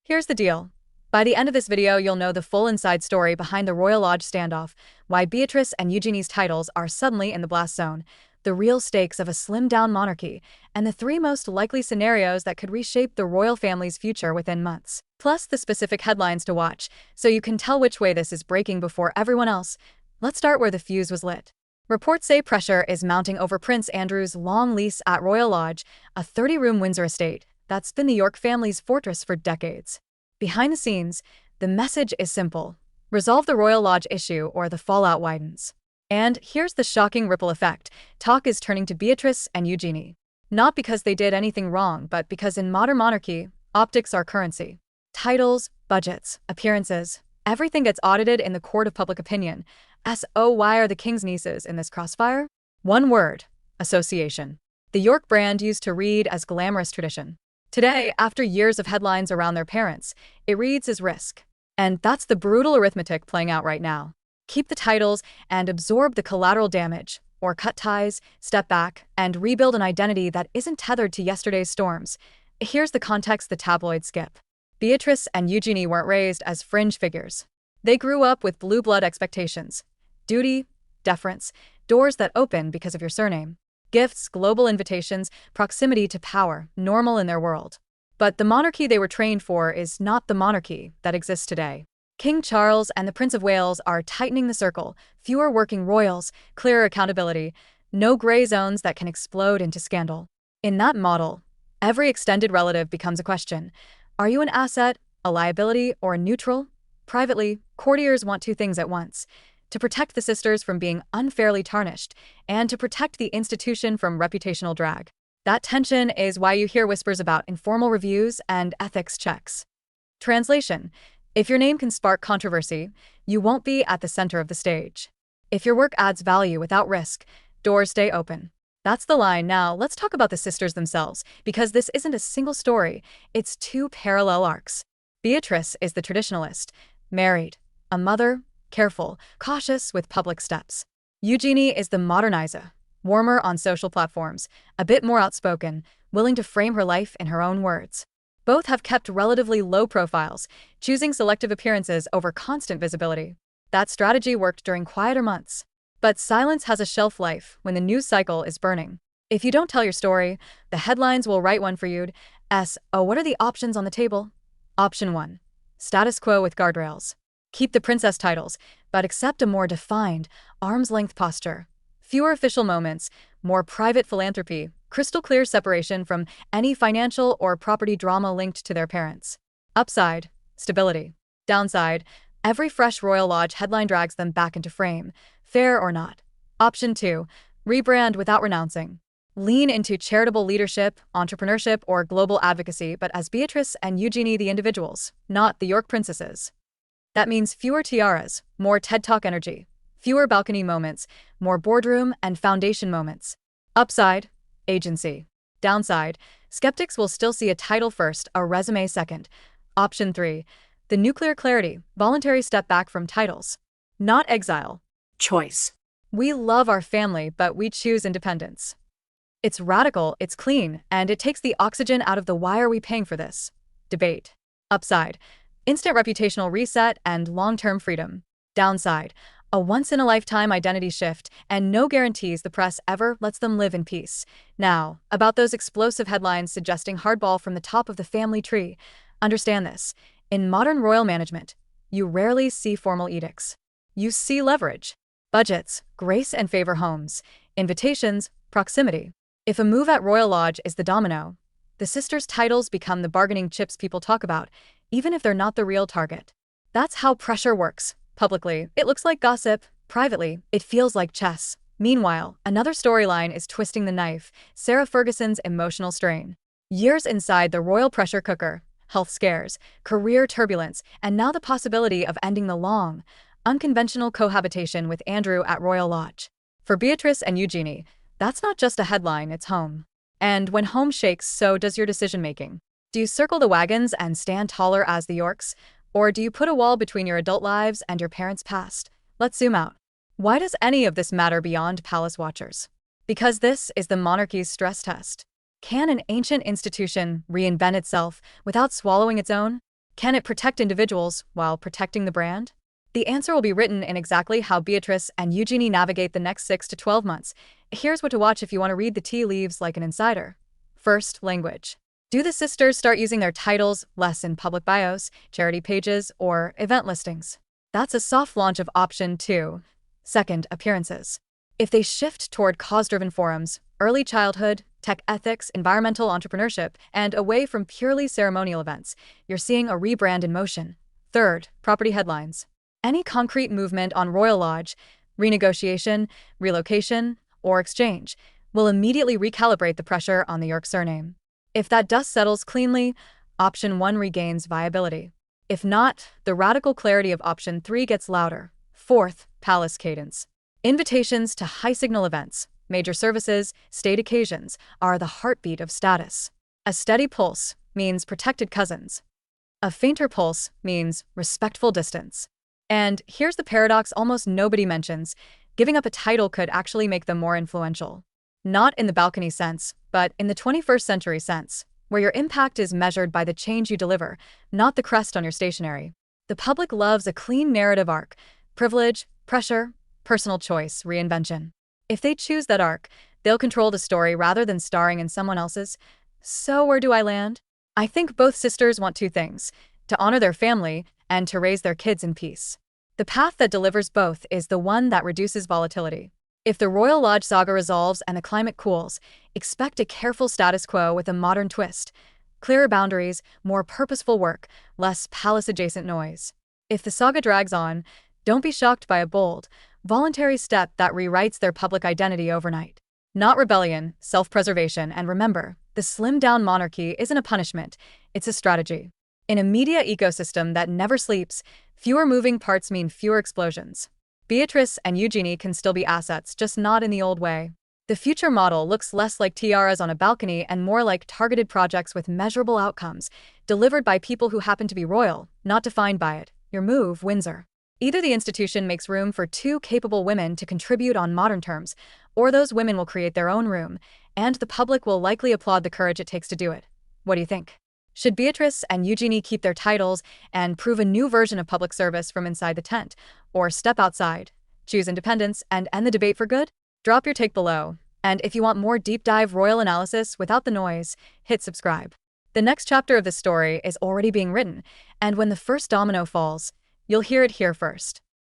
Here's the deal. By the end of this video, you'll know the full inside story behind the Royal Lodge standoff, why Beatrice and Eugenie's titles are suddenly in the blast zone, the real stakes of a slimmed-down monarchy, and the three most likely scenarios that could reshape the royal family's future within months. Plus the specific headlines to watch, so you can tell which way this is breaking before everyone else. Let's start where the fuse was lit. Reports say pressure is mounting over Prince Andrew's long lease at Royal Lodge, a 30-room Windsor estate that's been the York family's fortress for decades. Behind the scenes, the message is simple: resolve the Royal Lodge issue or the fallout widens. And here's the shocking ripple effect. Talk is turning to Beatrice and Eugenie. Not because they did anything wrong, but because in modern monarchy, optics are currency. Titles, budgets, appearances, everything gets audited in the court of public opinion. So why are the king's nieces in this crossfire? One word: association. The York brand used to read as glamorous tradition. Today, after years of headlines around their parents, it reads as risk. And that's the brutal arithmetic playing out right now. Keep the titles and absorb the collateral damage, or cut ties, step back, and rebuild an identity that isn't tethered to yesterday's storms. Here's the context the tabloids skip. Beatrice and Eugenie weren't raised as fringe figures. They grew up with blue blood expectations. Duty, deference, doors that open because of your surname. Gifts, global invitations, proximity to power, normal in their world. But the monarchy they were trained for is not the monarchy that exists today. King Charles and the Prince of Wales are tightening the circle, fewer working royals, clearer accountability, no gray zones that can explode into scandal. In that model, every extended relative becomes a question. Are you an asset, a liability, or a neutral? Privately, courtiers want two things at once: to protect the sisters from being unfairly tarnished, and to protect the institution from reputational drag. That tension is why you hear whispers about informal reviews and ethics checks. Translation: if your name can spark controversy, you won't be at the center of the stage. If your work adds value without risk, doors stay open. That's the line. Now, let's talk about the sisters themselves, because this isn't a single story, it's two parallel arcs. Beatrice is the traditionalist, married, a mother, careful, cautious with public steps. Eugenie is the modernizer, warmer on social platforms, a bit more outspoken, willing to frame her life in her own words. Both have kept relatively low profiles, choosing selective appearances over constant visibility. That strategy worked during quieter months. But silence has a shelf life when the news cycle is burning. If you don't tell your story, the headlines will write one for you. What are the options on the table? Option 1. Status quo with guardrails. Keep the princess titles, but accept a more defined, arm's-length posture. Fewer official moments, more private philanthropy, crystal clear separation from any financial or property drama linked to their parents. Upside: stability. Downside: every fresh Royal Lodge headline drags them back into frame, fair or not. Option 2. Rebrand without renouncing. Lean into charitable leadership, entrepreneurship, or global advocacy, but as Beatrice and Eugenie, the individuals, not the York princesses. That means fewer tiaras, more TED Talk energy, fewer balcony moments, more boardroom and foundation moments. Upside: agency. Downside: skeptics will still see a title first, a resume second. Option 3. The nuclear clarity, voluntary step back from titles. Not exile. Choice. We love our family, but we choose independence. It's radical, it's clean, and it takes the oxygen out of the "why are we paying for this?" debate. Upside: instant reputational reset and long-term freedom. Downside: a once-in-a-lifetime identity shift and no guarantees the press ever lets them live in peace. Now, about those explosive headlines suggesting hardball from the top of the family tree. Understand this: in modern royal management, you rarely see formal edicts. You see leverage. Budgets, grace and favor homes, invitations, proximity. If a move at Royal Lodge is the domino, the sisters' titles become the bargaining chips people talk about, even if they're not the real target. That's how pressure works. Publicly, it looks like gossip. Privately, it feels like chess. Meanwhile, another storyline is twisting the knife: Sarah Ferguson's emotional strain. Years inside the royal pressure cooker, health scares, career turbulence, and now the possibility of ending the long, unconventional cohabitation with Andrew at Royal Lodge. For Beatrice and Eugenie, that's not just a headline, it's home. And when home shakes, so does your decision-making. Do you circle the wagons and stand taller as the Yorks? Or do you put a wall between your adult lives and your parents' past? Let's zoom out. Why does any of this matter beyond palace watchers? Because this is the monarchy's stress test. Can an ancient institution reinvent itself without swallowing its own? Can it protect individuals while protecting the brand? The answer will be written in exactly how Beatrice and Eugenie navigate the next 6 to 12 months. Here's what to watch if you want to read the tea leaves like an insider. First, language. Do the sisters start using their titles less in public bios, charity pages, or event listings? That's a soft launch of option 2. Second, appearances. If they shift toward cause-driven forums, early childhood, tech ethics, environmental entrepreneurship, and away from purely ceremonial events, you're seeing a rebrand in motion. Third, property headlines. Any concrete movement on Royal Lodge, renegotiation, relocation, or exchange will immediately recalibrate the pressure on the York surname. If that dust settles cleanly, option 1 regains viability. If not, the radical clarity of option 3 gets louder. Fourth, palace cadence. Invitations to high-signal events, major services, state occasions are the heartbeat of status. A steady pulse means protected cousins. A fainter pulse means respectful distance. And here's the paradox almost nobody mentions. Giving up a title could actually make them more influential. Not in the balcony sense, but in the 21st century sense, where your impact is measured by the change you deliver, not the crest on your stationery. The public loves a clean narrative arc: privilege, pressure, personal choice, reinvention. If they choose that arc, they'll control the story rather than starring in someone else's. So where do I land? I think both sisters want two things: to honor their family and to raise their kids in peace. The path that delivers both is the one that reduces volatility. If the Royal Lodge saga resolves and the climate cools, expect a careful status quo with a modern twist. Clearer boundaries, more purposeful work, less palace-adjacent noise. If the saga drags on, don't be shocked by a bold, voluntary step that rewrites their public identity overnight. Not rebellion, self-preservation, and remember, the slimmed-down monarchy isn't a punishment, it's a strategy. In a media ecosystem that never sleeps, fewer moving parts mean fewer explosions. Beatrice and Eugenie can still be assets, just not in the old way. The future model looks less like tiaras on a balcony and more like targeted projects with measurable outcomes, delivered by people who happen to be royal, not defined by it. Your move, Windsor. Either the institution makes room for two capable women to contribute on modern terms, or those women will create their own room, and the public will likely applaud the courage it takes to do it. What do you think? Should Beatrice and Eugenie keep their titles and prove a new version of public service from inside the tent, or step outside, choose independence, and end the debate for good? Drop your take below, and if you want more deep dive royal analysis without the noise, hit subscribe. The next chapter of this story is already being written, and when the first domino falls, you'll hear it here first.